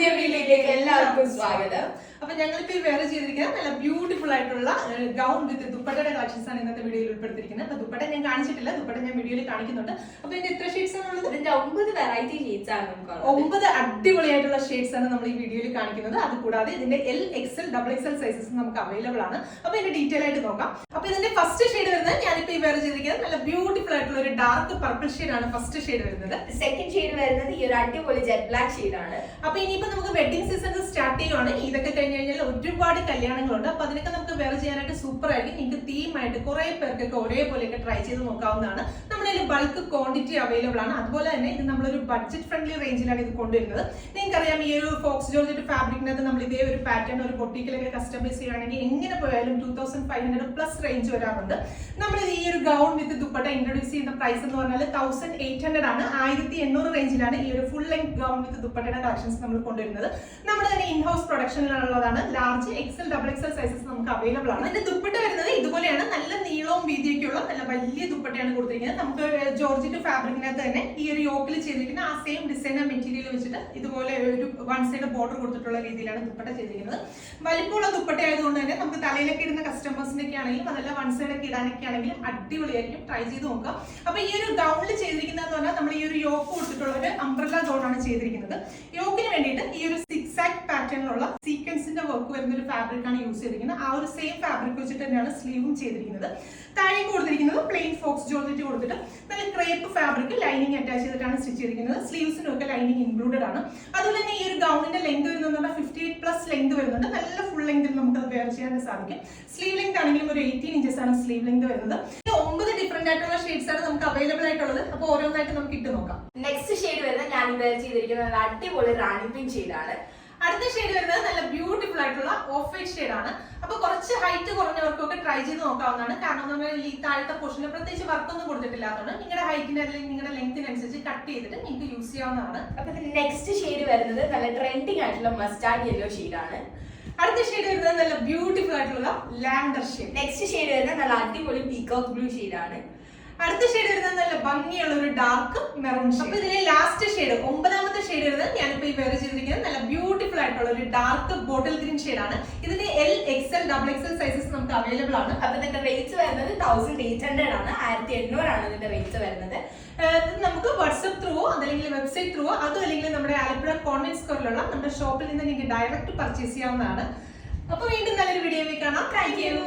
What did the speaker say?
വീഡിയോയിലേക്ക് എല്ലാവർക്കും സ്വാഗതം. അപ്പൊ ഞങ്ങളിപ്പോ വേറെ ചെയ്തിരിക്കുന്നത് നല്ല ബ്യൂട്ടിഫുൾ ആയിട്ടുള്ള ഗൗൺ വിത്ത് ദുപ്പട്ടയുടെ കളക്ഷൻസ് ആണ് ഇന്നത്തെ വീഡിയോയിൽ ഉൾപ്പെടുത്തിയിരിക്കുന്നത്. അപ്പൊ ദുപ്പട്ട ഞാൻ കാണിച്ചിട്ടില്ല, ദുപ്പട്ട ഞാൻ വീഡിയോയിൽ കാണിക്കുന്നുണ്ട്. അപ്പൊ ഇതിന്റെ എത്ര ഷെയ്ഡ്സ് ആണുള്ളത്? ഇതിന്റെ 9 വെറൈറ്റി ഷെയ്ഡ്സ് ആണ്. 9 അടിപൊളിയായിട്ടുള്ള ഷെയ്ഡ്സ് ആണ് നമ്മൾ ഈ വീഡിയോയിൽ കാണിക്കുന്നത്. അത് കൂടാതെ ഇതിന്റെ L, XL, XXL സൈസസ് നമുക്ക് അവൈലബിൾ ആണ്. അപ്പൊ ഇതിന്റെ ഡീറ്റെയിൽ ആയിട്ട് നോക്കാം. അപ്പൊ ഇതിന്റെ ഫസ്റ്റ് ഷെയ്ഡ് വരുന്നത് ഞാനിപ്പോ ഈ വേറെ ചെയ്തിരിക്കുന്നത് നല്ല ബ്യൂട്ടിഫുൾ ആയിട്ടുള്ള ഒരു ഡാർക്ക് പർപ്പിൾ ഷെയ്ഡ് ആണ് ഫസ്റ്റ് ഷെയ്ഡ് വരുന്നത്. സെക്കൻഡ് ഷെയ്ഡ് വരുന്നത് ഈ ഒരു അടിപൊളി ജെറ്റ് ബ്ലാക്ക് ഷെയ്ഡ് ആണ്. അപ്പൊ ഇനിയിപ്പോ നമുക്ക് വെഡിങ് സീസൺ സ്റ്റാർട്ട് ചെയ്യുവാണ്. ഇതൊക്കെ കഴിഞ്ഞ് കഴിഞ്ഞാൽ ഒരുപാട് കല്യാണങ്ങളുണ്ട്. അപ്പൊ അതിനൊക്കെ നമുക്ക് വേറെ ചെയ്യാനായിട്ട് സൂപ്പർ ആയിരിക്കും. നിങ്ങൾക്ക് തീമായിട്ട് കുറെ പേർക്കൊക്കെ ഒരേപോലെയൊക്കെ ട്രൈ ചെയ്ത് നോക്കാവുന്നതാണ്. നമ്മുടെ ബൾക്ക് ക്വാണ്ടിറ്റി അവൈലബിൾ ആണ്. അതുപോലെ തന്നെ ഇത് നമ്മളൊരു ബഡ്ജറ്റ് ഫ്രണ്ട്ലി റേഞ്ചിലാണ് ഇത് കൊണ്ടുവരുന്നത്. നിങ്ങൾക്കറിയാം ഈ ഒരു ഫോക്സ് ജോർജറ്റ് ഫാബ്രിക്കിനകത്ത് നമ്മൾ ഇതേ ഒരു പാറ്റേൺ ഒരു ബൊട്ടീക്കിലൊക്കെ കസ്റ്റമൈസ് ചെയ്യുകയാണെങ്കിൽ എങ്ങനെ പോയാലും 2500+ റേഞ്ച് വരാറുണ്ട്. നമ്മൾ ഈ ഒരു ഗൗൺ വിത്ത് ദുപ്പട്ട ഇൻട്രൊഡ്യൂസ് ചെയ്യുന്ന പ്രൈസ് എന്ന് പറഞ്ഞാൽ 1800 ആണ്. 1800 റേഞ്ചിലാണ് ഈ ഒരു ഫുൾ ലെങ്ത് ഗൗൺ വിത്ത് ദുപ്പട്ടയുടെ കളക്ഷൻസ് നമ്മൾ കൊണ്ടുവരുന്നത്. നമ്മുടെ തന്നെ ഇൻഹൗസ് പ്രൊഡക്ഷനിലുള്ളതാണ്. ലാർജ് XL, XXL സൈസസ് നമുക്ക് അവൈലബിൾ ആണ്. ഇതിന്റെ ദുപ്പട്ട വരുന്നത് ഇതുപോലെയാണ്. നല്ല നീളവും വീതിയൊക്കെയുള്ള നല്ല വലിയ ദുപ്പട്ടയാണ് കൊടുത്തിരിക്കുന്നത്. നമുക്ക് ജോർജറ്റ് ഫാബ്രിക്കിനകത്ത് തന്നെ ഈ ഒരു യോക്കിൽ ചെയ്തിരിക്കുന്ന ആ സെയിം ഡിസൈനർ മെറ്റീരിയൽ വെച്ചിട്ട് ഇതുപോലെ ഒരു വൺ സൈഡ് ബോർഡർ കൊടുത്തിട്ടുള്ള രീതിയിലാണ് ദുപ്പട്ട ചെയ്തിരിക്കുന്നത്. വലിപ്പമുള്ള ദുപ്പട്ട ആയതുകൊണ്ട് തന്നെ നമുക്ക് തലയിലൊക്കെ ഇടുന്ന കസ്റ്റമേഴ്സിന്റെ ഒക്കെ ആണെങ്കിലും അതല്ല വൺ സൈഡ് ഒക്കെ ഇടാനൊക്കെ ആണെങ്കിലും അടിപൊളിയായിരിക്കും. ട്രൈ ചെയ്ത് നോക്കാം. അപ്പൊ ഈ ഒരു ഗൗണിൽ ചെയ്തിരിക്കുന്നതെന്ന് പറഞ്ഞാൽ നമ്മൾ ഈ ഒരു യോക്ക് കൊടുത്തിട്ടുള്ള ഒരു അംബ്രല്ല ഗൗൺ ആണ് ചെയ്തിരിക്കുന്നത്. യോക്കിന് വേണ്ടിയിട്ട് ഈ ഒരു സിക്സാക് പാറ്റേണിലുള്ള സീക്വൻസിന്റെ വർക്ക് വരുന്ന ഒരു ഫാബ്രിക് ആണ് യൂസ് ചെയ്തിരിക്കുന്നത്. ആ ഒരു സെയിം ഫാബ്രിക് വെച്ചിട്ട് തന്നെയാണ് സ്ലീവും ചെയ്തിരിക്കുന്നത്. താഴെ കൊടുത്തിരിക്കുന്നത് പ്ലെയിൻ ഫോക്സ് ജോർജറ്റ് കൊടുത്തിട്ട് നല്ല ക്രേപ്പ് ഫാബ്രിക് ലൈനിങ് അറ്റാച്ച് ചെയ്തിട്ടാണ് സ്റ്റിച്ച് ചെയ്തിരിക്കുന്നത്. സ്ലീവ്സിനും ഒക്കെ ലൈനിങ് ഇൻക്ലൂഡഡ് ആണ്. അതുപോലെ തന്നെ ഈ ഒരു ഗൗണിന്റെ ലെങ്ത് വരുന്നത് 58+ ലെങ്ത് വരുന്നുണ്ട്. നല്ല ഫുൾ ലെങ്തിൽ നമുക്ക് അത് വെയർ ചെയ്യാൻ സാധിക്കും. സ്ലീവ് ലെങ്ത് ആണെങ്കിലും ഒരു 18 ഇഞ്ചസ് ആണ് സ്ലീവ് ലെങ്ത് വരുന്നത്. 9 ഡിഫറെന്റ് ആയിട്ടുള്ള ഷെയ്ഡ്സ് ആണ് നമുക്ക് അവൈലബിൾ ആയിട്ടുള്ളത്. അപ്പൊ ഓരോന്നായിട്ട് നമുക്ക് ഇട്ട് നോക്കാം. നെക്സ്റ്റ് ഷെയ്ഡ് വരുന്നത് ഞാൻ വെയർ ചെയ്തിരിക്കുന്നത് അടിപൊളി റാണി പിങ്ക് ഷെയ്ഡ് ആണ്. അടുത്ത ഷെയ്ഡ് വരുന്നത് നല്ല ബ്യൂട്ടിഫുൾ ആയിട്ടുള്ള ഓഫ് വൈറ്റ് ഷെയ്ഡ് ആണ്. അപ്പൊ കുറച്ച് ഹൈറ്റ് കുറഞ്ഞവർക്കൊക്കെ ട്രൈ ചെയ്ത് നോക്കാവുന്നതാണ്. കാരണം എന്ന് പറഞ്ഞാൽ ഈ താഴത്തെ പോർഷനിൽ പ്രത്യേകിച്ച് വർക്കൊന്നും കൊടുത്തിട്ടില്ലാത്തതുകൊണ്ട് നിങ്ങളുടെ ഹൈറ്റിന് അല്ലെങ്കിൽ നിങ്ങളുടെ ലെങ്തിനനുസരിച്ച് കട്ട് ചെയ്തിട്ട് നിങ്ങൾക്ക് യൂസ് ചെയ്യാവുന്നതാണ്. അപ്പൊ ഇതിന്റെ നെക്സ്റ്റ് ഷെയ്ഡ് വരുന്നത് നല്ല ട്രെൻഡിങ് ആയിട്ടുള്ള മസ്റ്റാർഡ് യെല്ലോ ഷെയ്ഡ് ആണ്. അടുത്ത ഷെയ്ഡ് വരുന്നത് നല്ല ബ്യൂട്ടിഫുൾ ആയിട്ടുള്ള ലാവൻഡർ ഷെയ്ഡ്. നെക്സ്റ്റ് ഷെയ്ഡ് വരുന്നത് നല്ല അടിപൊളി പീകോക്ക് ബ്ലൂ ഷെയ്ഡ് ആണ്. അടുത്ത ഷെയ്ഡ് വരുന്നത് നല്ല ഭംഗിയുള്ള ഒരു ഡാർക്ക് മെറൂൺ. അപ്പൊ ഇതിലെ ലാസ്റ്റ് ഷെയ്ഡ് 9ാമത്തെ ഷെയ്ഡ് വരുന്നത് ഞാനിപ്പോ ഈ വേറെ ചെയ്തിരിക്കുന്നത് നല്ല ബ്യൂട്ടിഫുൾ ആയിട്ടുള്ള ഒരു ഡാർക്ക് ബോട്ടിൽ ഗ്രീൻ ഷെയ്ഡ് ആണ്. ഇതിന്റെ L, XL, XXL സൈസസ് നമുക്ക് അവൈലബിൾ ആണ്. അപ്പൊ ഇതിന്റെ റേറ്റ് വരുന്നത് 1800 ആണ്. 1800 ആണ് ഇതിന്റെ റേറ്റ് വരുന്നത്. നമുക്ക് വാട്സ്ആപ്പ് ത്രൂവോ അതല്ലെങ്കിൽ വെബ്സൈറ്റ് ത്രൂവോ അതും അല്ലെങ്കിൽ നമ്മുടെ ആലപ്പുഴ കോൺവെന്റ് സ്ക്വയറിലുള്ള നമ്മുടെ ഷോപ്പിൽ നിന്ന് നിങ്ങൾക്ക് ഡയറക്റ്റ് പർച്ചേസ് ചെയ്യാവുന്നതാണ്. അപ്പൊ വീണ്ടും നല്ലൊരു വീഡിയോയിൽ കാണാം. Thank you.